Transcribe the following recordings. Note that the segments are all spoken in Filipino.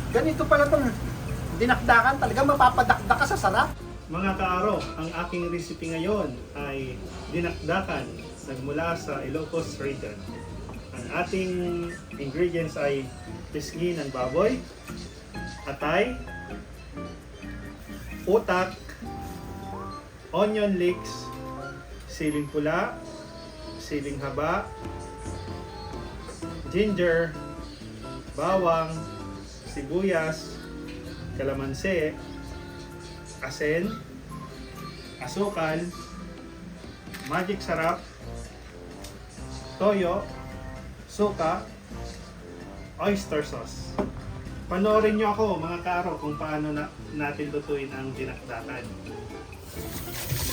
Ganito pala itong dinakdakan, talaga mapapadakdak ka sa sarap. Mga kaaro, ang aking recipe ngayon ay dinakdakan nagmula sa Ilocos region. Ang ating ingredients ay pisngi ng baboy, atay, utak, onion leeks, siling pula, siling haba, ginger, bawang, sibuyas, kalamansi, asin, asukal, magic sarap, toyo, suka, oyster sauce. Panoorin nyo ako mga karo kung paano natin lutuin ang dinakdakan.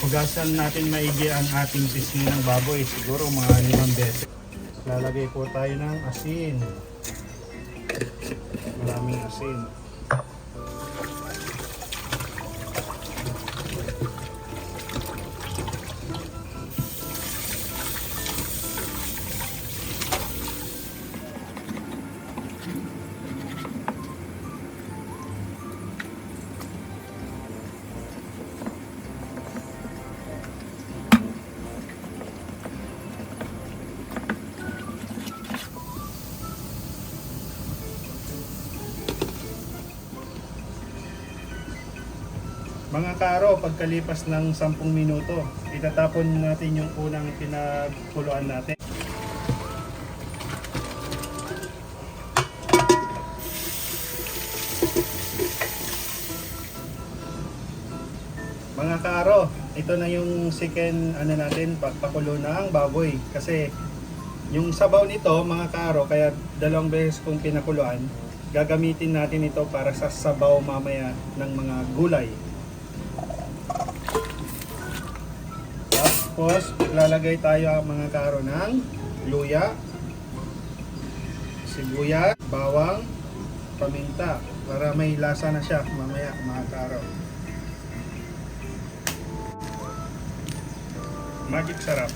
Hugasan natin maigi ang ating pisngi ng baboy, siguro mga 5 beses. Lalagay po tayo ng asin. Maraming asin. Mga karo, pagkalipas ng 10 minuto, itatapon natin yung unang pinagkuluan natin. Mga karo, ito na yung second natin, pagpakulo ng baboy. Kasi yung sabaw nito, mga karo, kaya 2 beses kong pinakuluan, gagamitin natin ito para sa sabaw mamaya ng mga gulay. Tapos, lalagay tayo mga karo ng luya, sibuyas, bawang, paminta para may lasa na siya mamaya mga karo. Magic sarap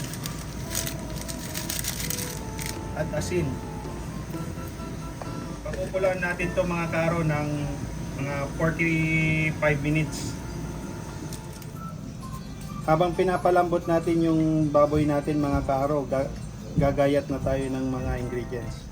at asin. Pakukulaan natin to mga karo ng mga 45 minutes. Habang pinapalambot natin yung baboy natin mga karo, gagayat na tayo ng mga ingredients.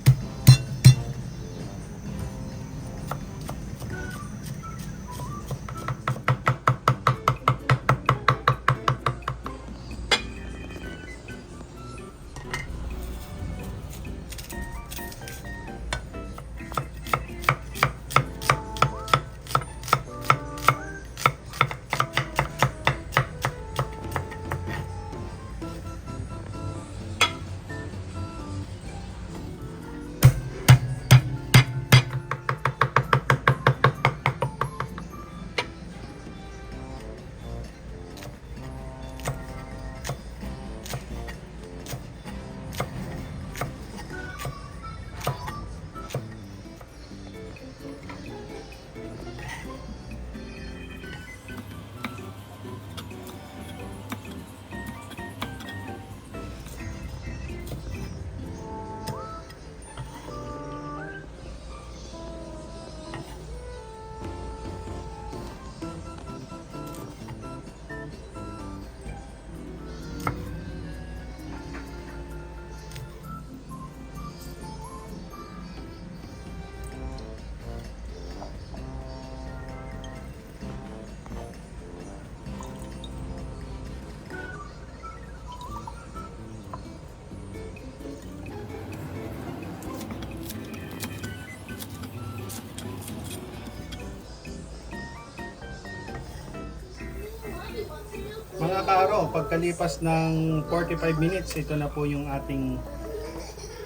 Mga karo, pagkalipas ng 45 minutes, ito na po yung ating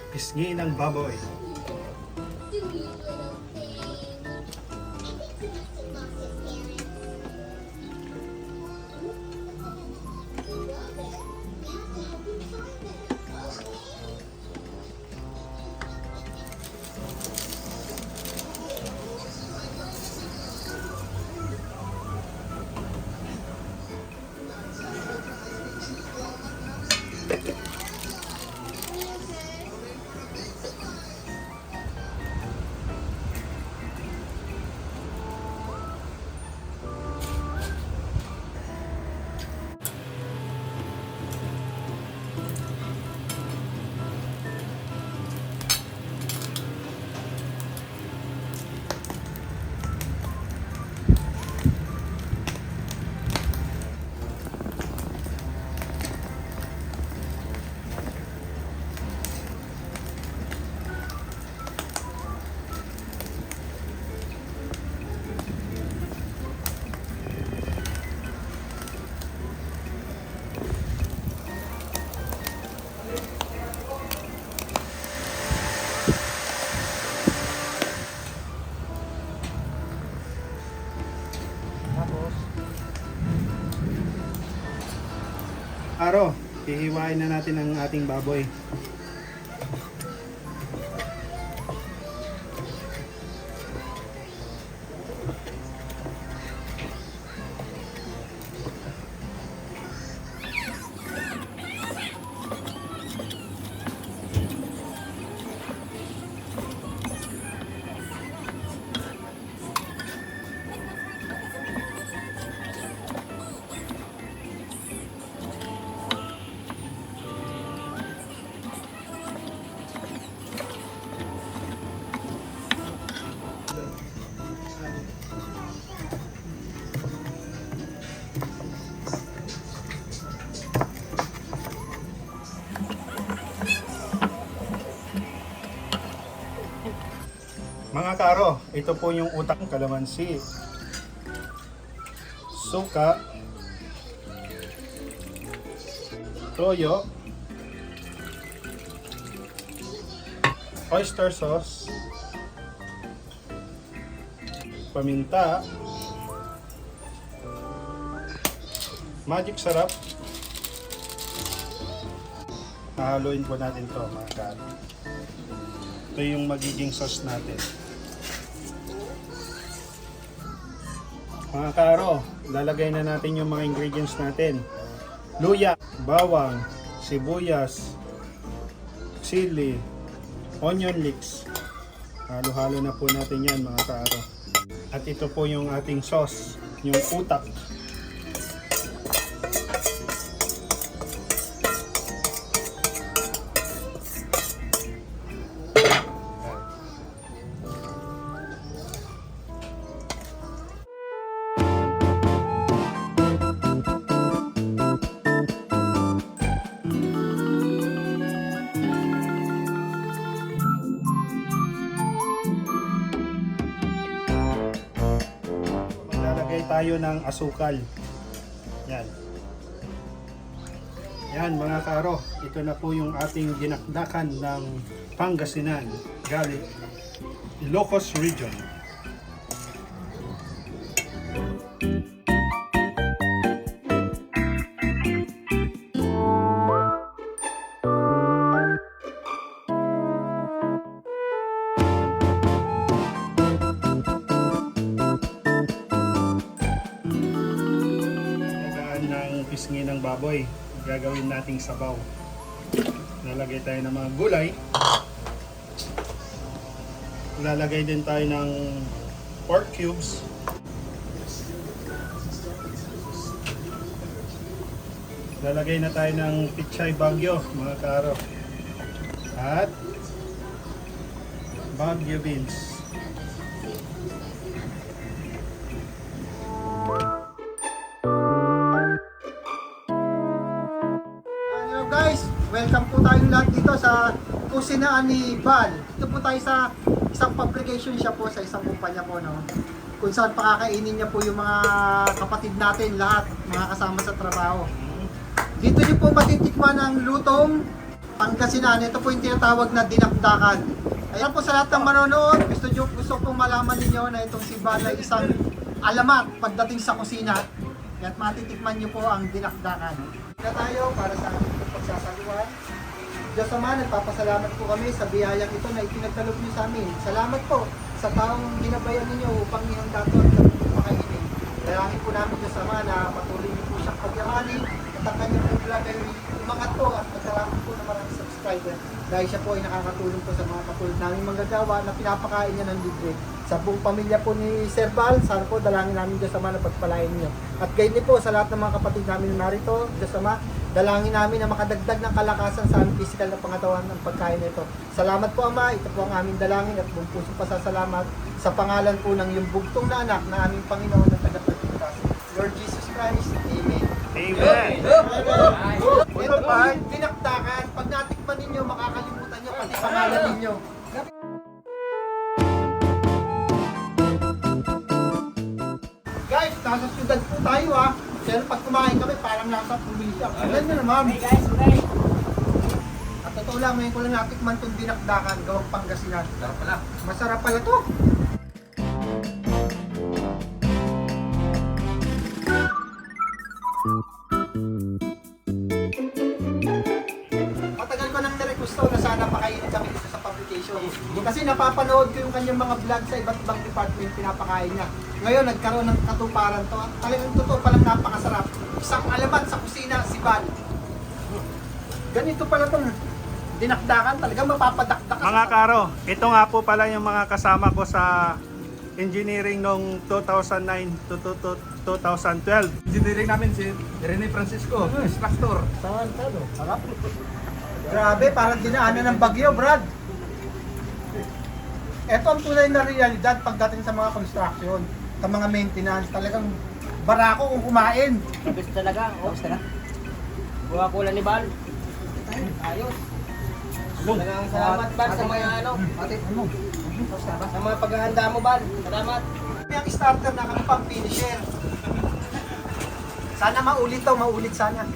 pisngi ng baboy. Aro, hihiwain na natin ang ating baboy. Mga karo, ito po yung utak ng kalamansi, suka, toyo, oyster sauce, paminta, magic sarap. Hahaluin po natin to mga karo. Ito yung magiging sauce natin. Mga karo, lalagay na natin yung mga ingredients natin. Luya, bawang, sibuyas, chili, onion leeks. Halo-halo na po natin yan mga karo. At ito po yung ating sauce, yung utak. Maglalagay tayo ng asukal. Yan. Yan mga karo, ito na po yung ating dinakdakan ng Pangasinan galing Ilocos Region. Ng pisngi ng baboy, gagawin nating sabaw. Nalagay tayo ng mga gulay. Lalagay din tayo ng pork cubes. Lalagay na tayo ng pichay bagyo mga karo. At bagyo beans. Hello guys, welcome po tayong lahat dito sa kusinaan ni Val. Dito po tayo sa isang publication siya po sa isang kumpanya po, no? Kung saan pakakainin niya po yung mga kapatid natin lahat, mga kasama sa trabaho. Dito niyo po matitikman ang lutong Pangasinan. Ito po yung tinatawag na dinakdakan. Ayan po sa lahat ng manonood, gusto pong malaman ninyo na itong si Val ay isang alamat pagdating sa kusina. At matitikman niyo po ang dinakdakan. Na tayo para sa ating pagsasaluhan. Diyos Ama, nagpapasalamat po kami sa biyayang ito na itinagdalob niyo sa amin. Salamat po sa taong ginabayan ninyo upang ihanda ito at kami makainin. Dalangin po namin Diyos Ama na patuloy niyo po siyang pagyamanin at ang kanyang vlog ay umangat po at magkarami po ng maraming subscriber. Dahil siya po ay nakakatulong po sa mga katulad namin manggagawa na pinapakain niya ng libre. Sa buong pamilya po ni Sir Val, sana po dalangin namin Diyos Ama na pagpalain niyo. At gayon din po sa lahat ng mga kapatid namin na narito, Diyos Ama, dalangin namin na makadagdag ng kalakasan sa aming physical na pangatawan ng pagkain nito. Salamat po Ama, ito po ang aming dalangin at buong pusong pasasalamat sa pangalan po ng yung bugtong na anak na aming Panginoon na tagapagligtas, Lord Jesus Christ. Amen. Amen! Ito po yung dinakdakan. Pag natikman ninyo, makakalimutan nyo pati pangalan ninyo. Guys, nasa syudad po tayo ha. Pero pag kumain kami, parang nasa probinsya. Alam nyo naman. Hey guys, okay. At totoo lang, ngayon ko lang natikman itong dinakdakan, gawang Pangasinan. Masarap pala. Masarap pala to. gusto na sana pakainin kami dito sa publication. Kasi napapanood ko yung kanyang mga vlog sa iba't ibang department, pinapakain niya. Ngayon, nagkaroon ng katuparan to. Talagang totoo palang napakasarap. Isang alamat sa kusina, si Val. Ganito pala itong dinakdakan, talagang mapapadakdak ka. Mga karo, ito nga po pala yung mga kasama ko sa engineering nung 2009 to 2012. Engineering namin si Rene Francisco, instructor. Sarap. Grabe, parang dinaanan ng bagyo, Brad. Ito ang tunay na realidad pagdating sa mga construction, sa mga maintenance. Talagang barako kung kumain. Tapos talaga, oh. Buha ko lang ni Bal. Ayos. Talagang salamat Bal sa mga ano. Sa mga paghahanda mo Bal. Salamat. Yung starter na kami pang finisher. Sana maulit to, maulit sana.